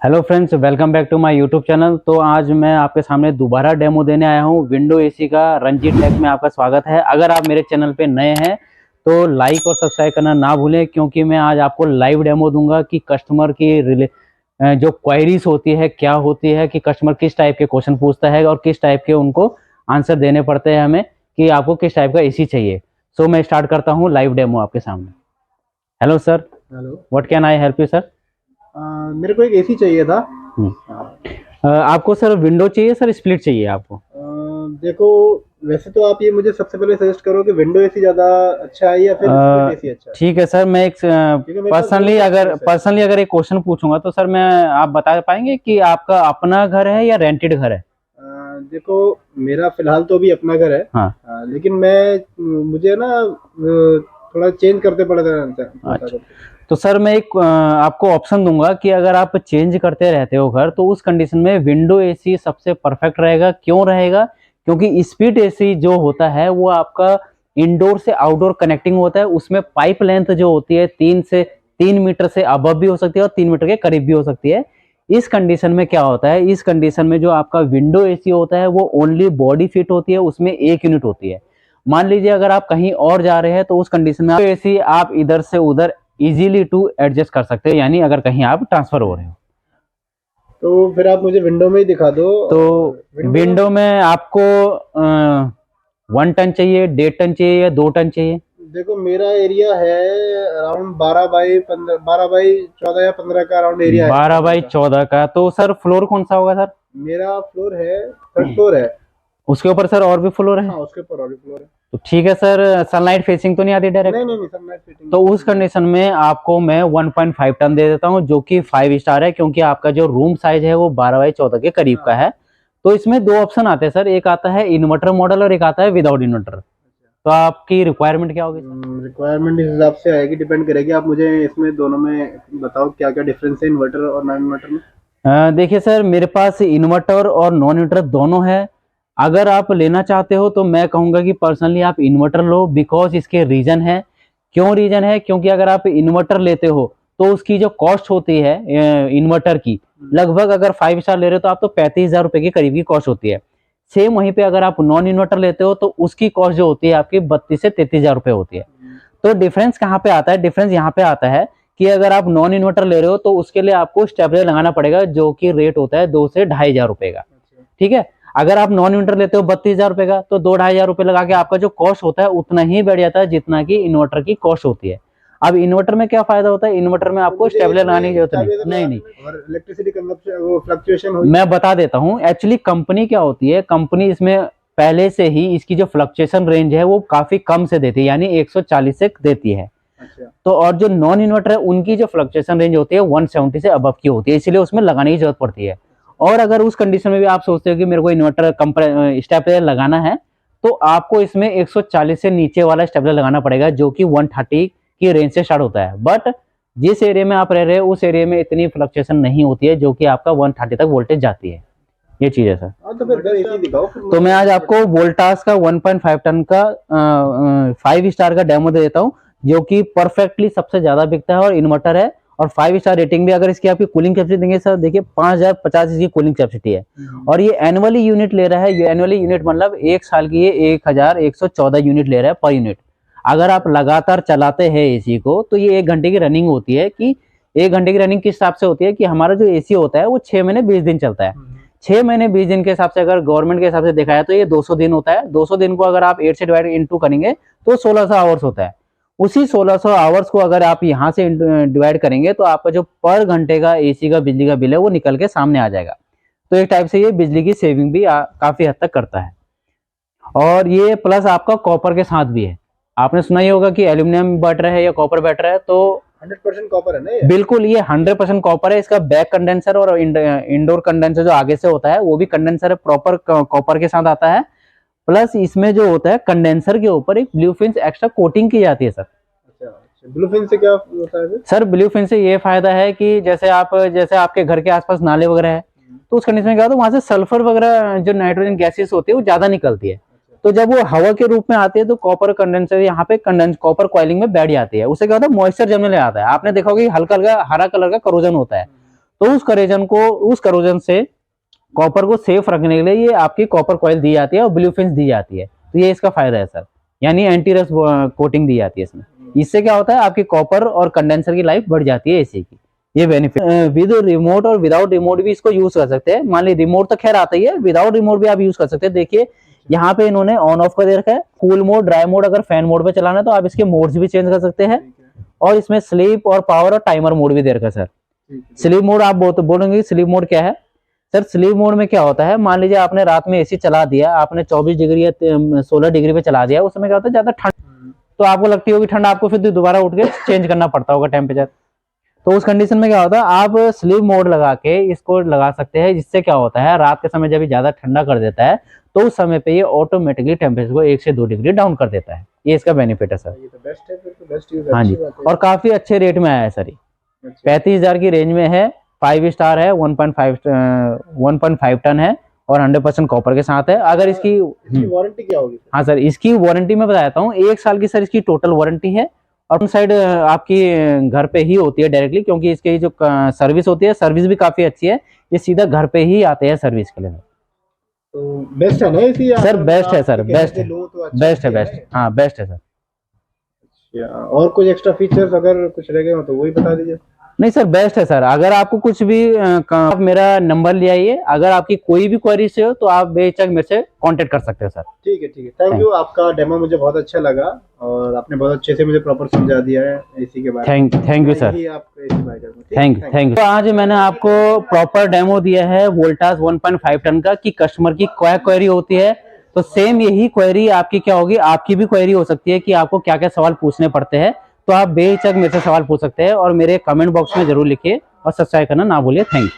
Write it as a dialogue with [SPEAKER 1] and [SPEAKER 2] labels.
[SPEAKER 1] Hello friends, welcome back to my YouTube channel. तो आज मैं आपके सामने दोबारा डेमो देने आया हूँ विंडो एसी का। रंजीत टेक में आपका स्वागत है। अगर आप मेरे चैनल पे नए हैं तो लाइक और सब्सक्राइब करना ना भूलें, क्योंकि मैं आज आपको लाइव डेमो दूंगा कि कस्टमर की जो क्वायरीज होती है क्या होती है, कि कस्टमर किस टाइप के क्वेश्चन पूछता है और किस टाइप के उनको आंसर देने पड़ते हैं हमें, कि आपको किस टाइप का एसी चाहिए। सो मैं स्टार्ट करता हूँ लाइव डेमो आपके सामने। Hello sir,
[SPEAKER 2] hello.
[SPEAKER 1] What can I help you sir?
[SPEAKER 2] मेरे को एक एसी चाहिए था।
[SPEAKER 1] आपको सर विंडो चाहिए सर, स्प्लिट चाहिए आपको?
[SPEAKER 2] देखो, वैसे तो आप ये मुझे सबसे पहले सजेस्ट करो कि विंडो एसी ज़्यादा अच्छा है या फिर स्प्लिट एसी अच्छा है,
[SPEAKER 1] ठीक है सर, मैं एक
[SPEAKER 2] क्योंकि मेरे पास दोनों
[SPEAKER 1] पर्सनली
[SPEAKER 2] का
[SPEAKER 1] अगर
[SPEAKER 2] चॉइस है।
[SPEAKER 1] एक क्वेश्चन पूछूंगा तो सर मैं आप बता पाएंगे कि आपका अपना घर है या रेंटेड घर है?
[SPEAKER 2] देखो, मेरा फिलहाल तो अभी अपना घर है।
[SPEAKER 1] हाँ।
[SPEAKER 2] लेकिन मुझे ना थोड़ा चेंज करते पड़ता
[SPEAKER 1] अच्छा,
[SPEAKER 2] है।
[SPEAKER 1] तो सर मैं एक आपको ऑप्शन दूंगा कि अगर आप चेंज करते रहते हो घर, तो उस कंडीशन में विंडो एसी सबसे परफेक्ट रहेगा। क्यों रहेगा? क्योंकि स्प्लिट एसी जो होता है वो आपका इंडोर से आउटडोर कनेक्टिंग होता है। उसमें पाइप लेंथ जो होती है 3 मीटर से अबव भी हो सकती है और 3 मीटर के करीब भी हो सकती है। इस कंडीशन में क्या होता है, इस कंडीशन में जो आपका विंडो एसी होता है वो ओनली बॉडी फिट होती है, उसमें एक यूनिट होती है। मान लीजिए अगर आप कहीं और जा रहे हैं तो उस कंडीशन में एसी आप इधर से उधर इजीली टू एडजस्ट कर सकते हैं, यानी अगर कहीं आप ट्रांसफर हो रहे हो
[SPEAKER 2] तो फिर आप मुझे विंडो में ही दिखा दो।
[SPEAKER 1] तो।
[SPEAKER 2] विंडो में
[SPEAKER 1] विंडो में आपको 1 टन चाहिए, 1.5 टन चाहिए या 2 टन चाहिए?
[SPEAKER 2] देखो, मेरा एरिया है अराउंड 12 बाई 15, 12 बाई 14 या 15 का अराउंड एरिया है
[SPEAKER 1] बारह
[SPEAKER 2] मेरा घर
[SPEAKER 1] बाई
[SPEAKER 2] का।
[SPEAKER 1] चौदह का तो सर फ्लोर कौन सा होगा सर?
[SPEAKER 2] मेरा फ्लोर है, थर्ड फ्लोर है।
[SPEAKER 1] उसके ऊपर सर और भी फ्लोर है?
[SPEAKER 2] हाँ, उसके ऊपर और भी फ्लोर है।
[SPEAKER 1] तो ठीक है सर, सनलाइट फेसिंग तो नहीं आती डायरेक्ट?
[SPEAKER 2] नहीं नहीं नहीं, सनलाइट फिटिंग
[SPEAKER 1] तो उस
[SPEAKER 2] नहीं है।
[SPEAKER 1] कंडीशन में आपको मैं 1.5 टन दे देता हूँ, जो कि 5 स्टार है, क्योंकि आपका जो रूम साइज है वो 12 बाई 14 के करीब का
[SPEAKER 2] हाँ।
[SPEAKER 1] है। तो इसमें दो ऑप्शन आते हैं सर, एक आता है इन्वर्टर मॉडल और एक आता है विदाउट इन्वर्टर। तो आपकी रिक्वायरमेंट क्या होगी सर?
[SPEAKER 2] रिक्वायरमेंट इस हिसाब से आएगी, डिपेंड करेगी। आप मुझे इसमें दोनों में बताओ क्या क्या डिफरेंस है इन्वर्टर और नॉन इन्वर्टर में।
[SPEAKER 1] देखिए सर, मेरे पास इन्वर्टर और नॉन इन्वर्टर दोनों है। अगर आप लेना चाहते हो तो मैं कहूँगा कि पर्सनली आप इन्वर्टर लो, बिकॉज इसके रीज़न है। क्यों रीज़न है? क्योंकि अगर आप इन्वर्टर लेते हो तो उसकी जो कॉस्ट होती है इन्वर्टर की, लगभग अगर 5 स्टार ले रहे हो तो आप तो 35,000 रुपये के करीब की कॉस्ट होती है। सेम वहीं पे अगर आप नॉन इन्वर्टर लेते हो तो उसकी कॉस्ट जो होती है आपकी 32 से 33,000 रुपये होती है। तो डिफरेंस कहाँ पे आता है? डिफरेंस यहाँ पे आता है कि अगर आप नॉन इन्वर्टर ले रहे हो तो उसके लिए आपको स्टेबलाइजर लगाना पड़ेगा, जो कि रेट होता है 2 से 2,500 रुपए का। ठीक है। अगर आप नॉन इन्वर्टर लेते हो 32,000 रुपए का, तो 2-2,500 रुपए लगा के आपका जो कॉस्ट होता है उतना ही बढ़ जाता है जितना कि इन्वर्टर की कॉस्ट होती है। अब इन्वर्टर में क्या फायदा होता है? इन्वर्टर में
[SPEAKER 2] तो
[SPEAKER 1] आपको
[SPEAKER 2] मुझे
[SPEAKER 1] स्टेबलाइजर लगाने की
[SPEAKER 2] इसमें
[SPEAKER 1] जरूरत
[SPEAKER 2] चार्जेस
[SPEAKER 1] नहीं
[SPEAKER 2] लगाने
[SPEAKER 1] नहीं।
[SPEAKER 2] में और इलेक्ट्रिसिटी कंजप्शन वो फ्लक्चुएशन हुई।
[SPEAKER 1] मैं बता देता हूँ, एक्चुअली कंपनी क्या होती है, कंपनी इसमें पहले से ही इसकी जो फ्लक्चुएशन रेंज है वो काफी कम से देती है, यानी 140 से देती है।
[SPEAKER 2] अच्छा।
[SPEAKER 1] तो और जो नॉन इन्वर्टर है उनकी जो फ्लक्चुएशन रेंज होती है 170 से अबव की होती है, इसलिए उसमें लगाने की जरूरत पड़ती है। और अगर उस कंडीशन में भी आप सोचते हो कि मेरे को इन्वर्टर स्टेबलाइजर लगाना है, तो आपको इसमें 140 से नीचे वाला स्टेबलाइजर लगाना पड़ेगा, जो कि 130 की रेंज से स्टार्ट होता है। बट जिस एरिया में आप रह रहे हो उस एरिया में इतनी फ्लक्चुएशन नहीं होती है, जो कि आपका 130 तक वोल्टेज जाती है। ये चीज है सर।
[SPEAKER 2] हाँ, तो फिर एसी दिखाओ फिर
[SPEAKER 1] तो
[SPEAKER 2] मुझे
[SPEAKER 1] मैं आज आपको
[SPEAKER 2] इन्वर्टर।
[SPEAKER 1] वोल्टास का 1.5 टन का 5 स्टार का डेमो दे देता हूँ, जो कि परफेक्टली सबसे ज्यादा बिकता है और इन्वर्टर है। और 5 स्टार रेटिंग भी। अगर इसकी आपकी कूलिंग कैपेसिटी देंगे सर, देखिए 5050 इसकी कूलिंग कैपेसिटी है। और ये एनुअली यूनिट ले रहा है। ये एनुअली यूनिट मतलब 1 साल की ये 1114 यूनिट ले रहा है पर यूनिट। अगर आप लगातार चलाते हैं एसी को तो ये 1 घंटे की रनिंग होती है। कि 1 घंटे की रनिंग किस हिसाब से होती है कि हमारा जो एसी होता है वो 6 महीने 20 दिन चलता है। 6 महीने 20 दिन के हिसाब से अगर गवर्नमेंट के हिसाब से देखा है तो ये 200 दिन होता है। 200 दिन को अगर आप 8 से डिवाइड इंटू करेंगे तो 1600 आवर्स होता है। उसी 1600 आवर्स को अगर आप यहाँ से डिवाइड करेंगे तो आपका जो पर घंटे का एसी का बिजली का बिल है वो निकल के सामने आ जाएगा। तो एक टाइप से ये बिजली की सेविंग भी काफी हद तक करता है। और ये प्लस आपका कॉपर के साथ भी है। आपने सुना ही होगा कि एल्यूमिनियम बैटरी है या कॉपर बैटरी है, तो
[SPEAKER 2] 100% कॉपर है ना ये?
[SPEAKER 1] बिल्कुल ये 100% कॉपर है। इसका बैक कंडेंसर और इंडोर कंडेंसर जो आगे से होता है वो भी कंडेंसर प्रॉपर कॉपर के साथ आता है। प्लस इसमें जो होता है कंडेंसर के ऊपर एक ब्लू फिन्स एक्स्ट्रा कोटिंग की जाती है सर।
[SPEAKER 2] अच्छा अच्छा, ब्लू फिन से क्या होता है फिर?
[SPEAKER 1] सर ब्लू फिन से ये फायदा है कि जैसे आपके घर के आसपास नाले वगैरह है, तो उस कंडीशन में क्या होता है, वहां से सल्फर वगैरह जो नाइट्रोजन गैसेस होती है वो ज्यादा निकलती है। तो जब वो हवा के रूप में आती है तो कॉपर कंडेंसर यहाँ पे कंडेंस कॉपर कॉइलिंग में बैठ जाती है। उससे क्या होता है, मॉइस्चर जमने लग जाता है। आपने देखा होगा कि हल्का हल्का हरा कलर का करोजन होता है। तो उस करोजन से कॉपर को सेफ रखने के लिए ये आपकी कॉपर कॉइल दी जाती है और ब्लू फिंस दी जाती है। तो ये इसका फायदा है सर, यानी एंटी रस्ट कोटिंग दी जाती है इसमें। इससे क्या होता है, आपकी कॉपर और कंडेंसर की लाइफ बढ़ जाती है एसी की। ये बेनिफिट विद रिमोट और विदाउट रिमोट भी इसको यूज कर सकते हैं। मान ली रिमोट तो खैर आता ही है, विदाउट रिमोट भी आप यूज कर सकते हैं। देखिए यहाँ पे इन्होंने ऑन ऑफ कर दे रखा है, कूल मोड, ड्राई मोड, अगर फैन मोड पे चलाना है तो आप इसके मोड्स भी चेंज कर सकते हैं। और इसमें स्लीप और पावर और टाइमर मोड भी दे रखा है सर। स्लीप मोड आप बोलेंगे स्लीप मोड क्या है सर? स्लीप मोड में क्या होता है, मान लीजिए आपने रात में एसी चला दिया, आपने 24 डिग्री या 16 डिग्री पे चला दिया, उस समय क्या होता है ज्यादा ठंड, तो आपको लगती होगी ठंड, आपको फिर दोबारा उठ के चेंज करना पड़ता होगा टेम्परेचर। तो उस कंडीशन में क्या होता है, आप स्लीप मोड लगा के इसको लगा सकते हैं, जिससे क्या होता है रात के समय जब ज्यादा ठंडा कर देता है तो उस समय पे ये ऑटोमेटिकली टेम्परेचर को 1 से 2 डिग्री डाउन कर देता है। ये इसका बेनिफिट है सर।
[SPEAKER 2] ये तो बेस्ट है, फिर तो बेस्ट यूज,
[SPEAKER 1] हाँ जी, और काफी अच्छे रेट में आया है सर। 35,000 की रेंज में है, 5 स्टार है, 1.5 टन है और 100% कॉपर के साथ है। अगर इसकी
[SPEAKER 2] वारंटी क्या होगी?
[SPEAKER 1] हाँ सर, इसकी वारंटी मैं बताता हूँ, 1 साल की सर इसकी टोटल वारंटी है। और साइड आपकी घर पे ही होती है डायरेक्टली, क्योंकि इसकी जो सर्विस होती है, सर्विस भी काफी अच्छी है। ये सीधा घर पे ही आते हैं सर्विस के लिए।
[SPEAKER 2] तो बेस्ट है ना इसी
[SPEAKER 1] सर? बेस्ट है सर, बेस्ट है, बेस्ट है, बेस्ट, हाँ बेस्ट है सर।
[SPEAKER 2] और कुछ एक्स्ट्रा फीचर्स अगर कुछ रह गए हो तो वही बता दीजिए।
[SPEAKER 1] नहीं सर, बेस्ट है सर। अगर आपको कुछ भी आप मेरा नंबर ले आइए, अगर आपकी कोई भी क्वेरी से हो तो आप बेझिझक मेरे से कांटेक्ट कर सकते हो सर।
[SPEAKER 2] ठीक है, ठीक है, थैंक यू। आपका डेमो मुझे बहुत अच्छा लगा और आपने बहुत अच्छे से मुझे प्रॉपर समझा दिया है एसी के बारे में।
[SPEAKER 1] Thank you sir, thank you. तो आज मैंने आपको प्रॉपर डेमो दिया है वोल्टास 1.5 टन का, कि कस्टमर की क्या क्वेरी होती है। तो सेम यही क्वेरी आपकी क्या होगी, आपकी भी क्वेरी हो सकती है कि आपको क्या क्या सवाल पूछने पड़ते हैं। तो आप बेझिझक मेरे से सवाल पूछ सकते हैं और मेरे कमेंट बॉक्स में जरूर लिखिए और सब्सक्राइब करना ना भूलिए। Thank you.